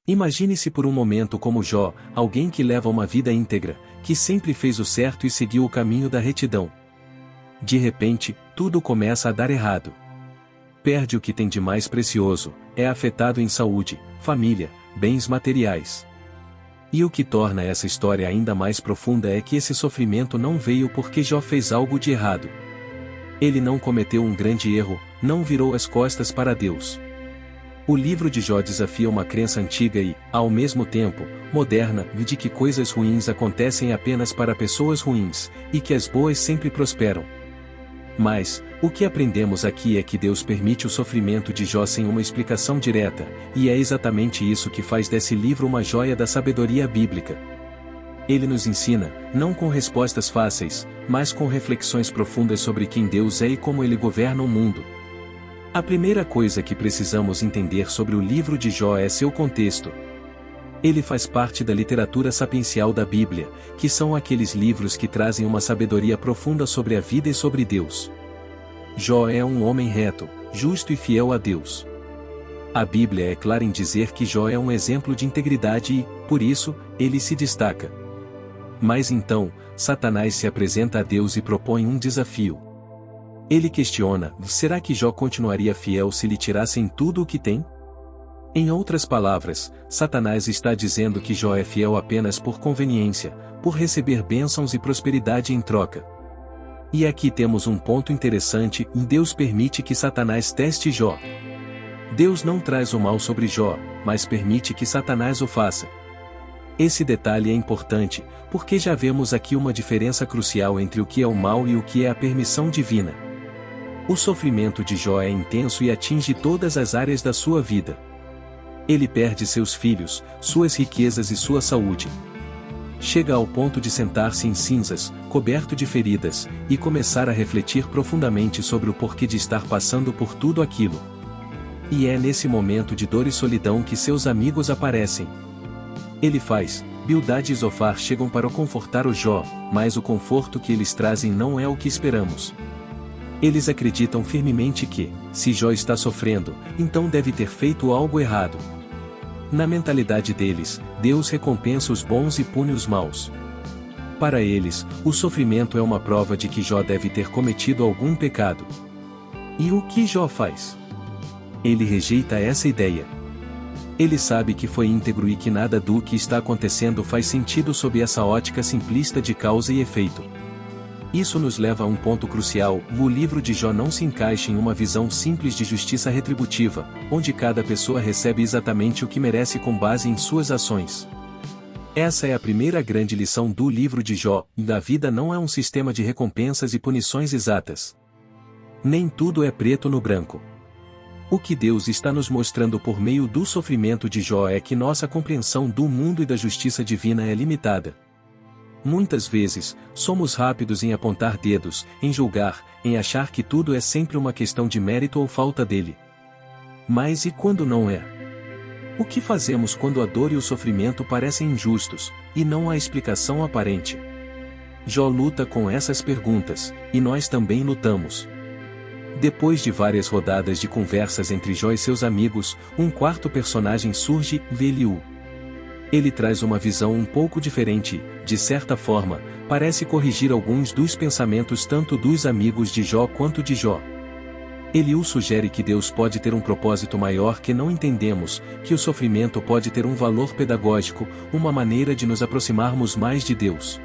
Imagine-se por um momento como Jó, alguém que leva uma vida íntegra, que sempre fez o certo e seguiu o caminho da retidão. De repente, tudo começa a dar errado. Perde o que tem de mais precioso, é afetado em saúde, família, bens materiais. E o que torna essa história ainda mais profunda é que esse sofrimento não veio porque Jó fez algo de errado. Ele não cometeu um grande erro, não virou as costas para Deus. O livro de Jó desafia uma crença antiga e, ao mesmo tempo, moderna, de que coisas ruins acontecem apenas para pessoas ruins, e que as boas sempre prosperam. Mas, o que aprendemos aqui é que Deus permite o sofrimento de Jó sem uma explicação direta, e é exatamente isso que faz desse livro uma joia da sabedoria bíblica. Ele nos ensina, não com respostas fáceis, mas com reflexões profundas sobre quem Deus é e como Ele governa o mundo. A primeira coisa que precisamos entender sobre o livro de Jó é seu contexto. Ele faz parte da literatura sapiencial da Bíblia, que são aqueles livros que trazem uma sabedoria profunda sobre a vida e sobre Deus. Jó é um homem reto, justo e fiel a Deus. A Bíblia é clara em dizer que Jó é um exemplo de integridade e, por isso, ele se destaca. Mas então, Satanás se apresenta a Deus e propõe um desafio. Ele questiona: será que Jó continuaria fiel se lhe tirassem tudo o que tem? Em outras palavras, Satanás está dizendo que Jó é fiel apenas por conveniência, por receber bênçãos e prosperidade em troca. E aqui temos um ponto interessante: Deus permite que Satanás teste Jó. Deus não traz o mal sobre Jó, mas permite que Satanás o faça. Esse detalhe é importante, porque já vemos aqui uma diferença crucial entre o que é o mal e o que é a permissão divina. O sofrimento de Jó é intenso e atinge todas as áreas da sua vida. Ele perde seus filhos, suas riquezas e sua saúde. Chega ao ponto de sentar-se em cinzas, coberto de feridas, e começar a refletir profundamente sobre o porquê de estar passando por tudo aquilo. E é nesse momento de dor e solidão que seus amigos aparecem. Ele faz, Bildade e Zofar chegam para confortar o Jó, mas o conforto que eles trazem não é o que esperamos. Eles acreditam firmemente que, se Jó está sofrendo, então deve ter feito algo errado. Na mentalidade deles, Deus recompensa os bons e pune os maus. Para eles, o sofrimento é uma prova de que Jó deve ter cometido algum pecado. E o que Jó faz? Ele rejeita essa ideia. Ele sabe que foi íntegro e que nada do que está acontecendo faz sentido sob essa ótica simplista de causa e efeito. Isso nos leva a um ponto crucial: o livro de Jó não se encaixa em uma visão simples de justiça retributiva, onde cada pessoa recebe exatamente o que merece com base em suas ações. Essa é a primeira grande lição do livro de Jó: a vida não é um sistema de recompensas e punições exatas. Nem tudo é preto no branco. O que Deus está nos mostrando por meio do sofrimento de Jó é que nossa compreensão do mundo e da justiça divina é limitada. Muitas vezes, somos rápidos em apontar dedos, em julgar, em achar que tudo é sempre uma questão de mérito ou falta dele. Mas e quando não é? O que fazemos quando a dor e o sofrimento parecem injustos, e não há explicação aparente? Jó luta com essas perguntas, e nós também lutamos. Depois de várias rodadas de conversas entre Jó e seus amigos, um quarto personagem surge, Eliú. Ele traz uma visão um pouco diferente, de certa forma, parece corrigir alguns dos pensamentos tanto dos amigos de Jó quanto de Jó. Eliú sugere que Deus pode ter um propósito maior que não entendemos, que o sofrimento pode ter um valor pedagógico, uma maneira de nos aproximarmos mais de Deus.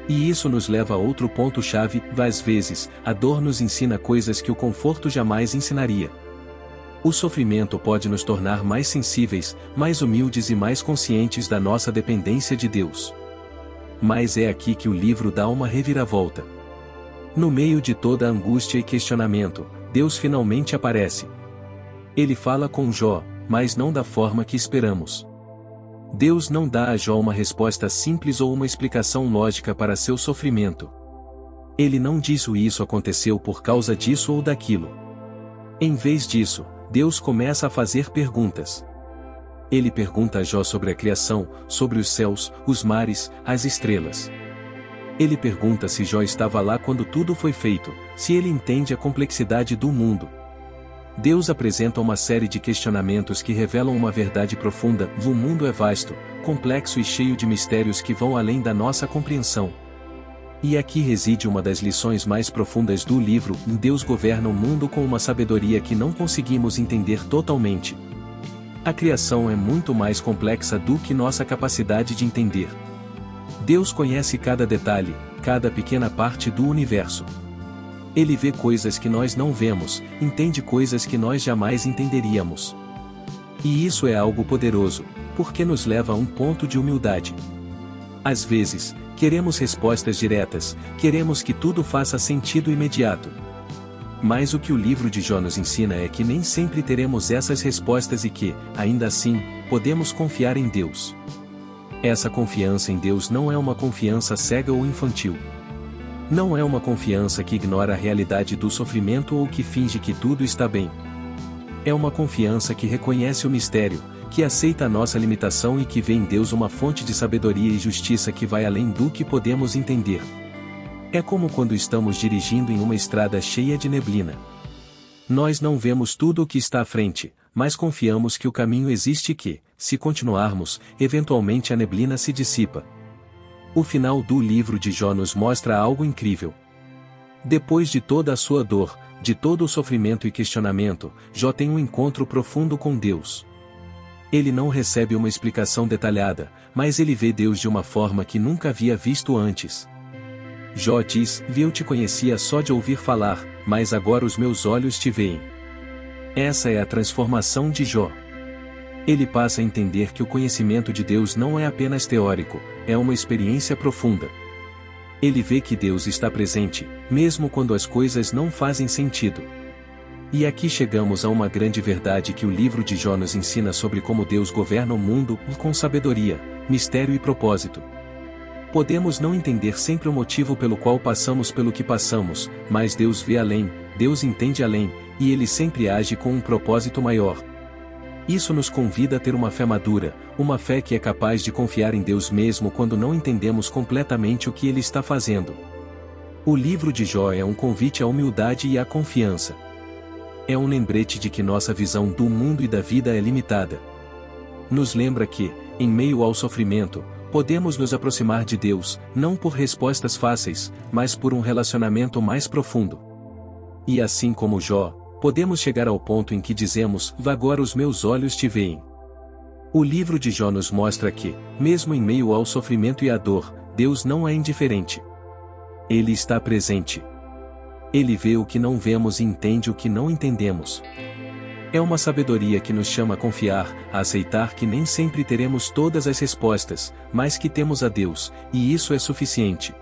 E isso nos leva a outro ponto-chave: às vezes, a dor nos ensina coisas que o conforto jamais ensinaria. O sofrimento pode nos tornar mais sensíveis, mais humildes e mais conscientes da nossa dependência de Deus. Mas é aqui que o livro dá uma reviravolta. No meio de toda a angústia e questionamento, Deus finalmente aparece. Ele fala com Jó, mas não da forma que esperamos. Deus não dá a Jó uma resposta simples ou uma explicação lógica para seu sofrimento. Ele não diz: isso aconteceu por causa disso ou daquilo. Em vez disso, Deus começa a fazer perguntas. Ele pergunta a Jó sobre a criação, sobre os céus, os mares, as estrelas. Ele pergunta se Jó estava lá quando tudo foi feito, se ele entende a complexidade do mundo. Deus apresenta uma série de questionamentos que revelam uma verdade profunda: o mundo é vasto, complexo e cheio de mistérios que vão além da nossa compreensão. E aqui reside uma das lições mais profundas do livro: Deus governa o mundo com uma sabedoria que não conseguimos entender totalmente. A criação é muito mais complexa do que nossa capacidade de entender. Deus conhece cada detalhe, cada pequena parte do universo. Ele vê coisas que nós não vemos, entende coisas que nós jamais entenderíamos. E isso é algo poderoso, porque nos leva a um ponto de humildade. Às vezes, queremos respostas diretas, queremos que tudo faça sentido imediato. Mas o que o livro de Jó nos ensina é que nem sempre teremos essas respostas e que, ainda assim, podemos confiar em Deus. Essa confiança em Deus não é uma confiança cega ou infantil. Não é uma confiança que ignora a realidade do sofrimento ou que finge que tudo está bem. É uma confiança que reconhece o mistério, que aceita a nossa limitação e que vê em Deus uma fonte de sabedoria e justiça que vai além do que podemos entender. É como quando estamos dirigindo em uma estrada cheia de neblina. Nós não vemos tudo o que está à frente, mas confiamos que o caminho existe e que, se continuarmos, eventualmente a neblina se dissipa. O final do livro de Jó nos mostra algo incrível. Depois de toda a sua dor, de todo o sofrimento e questionamento, Jó tem um encontro profundo com Deus. Ele não recebe uma explicação detalhada, mas ele vê Deus de uma forma que nunca havia visto antes. Jó diz: Eu te conhecia só de ouvir falar, mas agora os meus olhos te veem. Essa é a transformação de Jó. Ele passa a entender que o conhecimento de Deus não é apenas teórico, é uma experiência profunda. Ele vê que Deus está presente, mesmo quando as coisas não fazem sentido. E aqui chegamos a uma grande verdade que o livro de Jó nos ensina sobre como Deus governa o mundo, com sabedoria, mistério e propósito. Podemos não entender sempre o motivo pelo qual passamos pelo que passamos, mas Deus vê além, Deus entende além, e Ele sempre age com um propósito maior. Isso nos convida a ter uma fé madura, uma fé que é capaz de confiar em Deus mesmo quando não entendemos completamente o que Ele está fazendo. O livro de Jó é um convite à humildade e à confiança. É um lembrete de que nossa visão do mundo e da vida é limitada. Nos lembra que, em meio ao sofrimento, podemos nos aproximar de Deus, não por respostas fáceis, mas por um relacionamento mais profundo. E assim como Jó, podemos chegar ao ponto em que dizemos: agora os meus olhos te veem. O livro de Jó nos mostra que, mesmo em meio ao sofrimento e à dor, Deus não é indiferente. Ele está presente. Ele vê o que não vemos e entende o que não entendemos. É uma sabedoria que nos chama a confiar, a aceitar que nem sempre teremos todas as respostas, mas que temos a Deus, e isso é suficiente.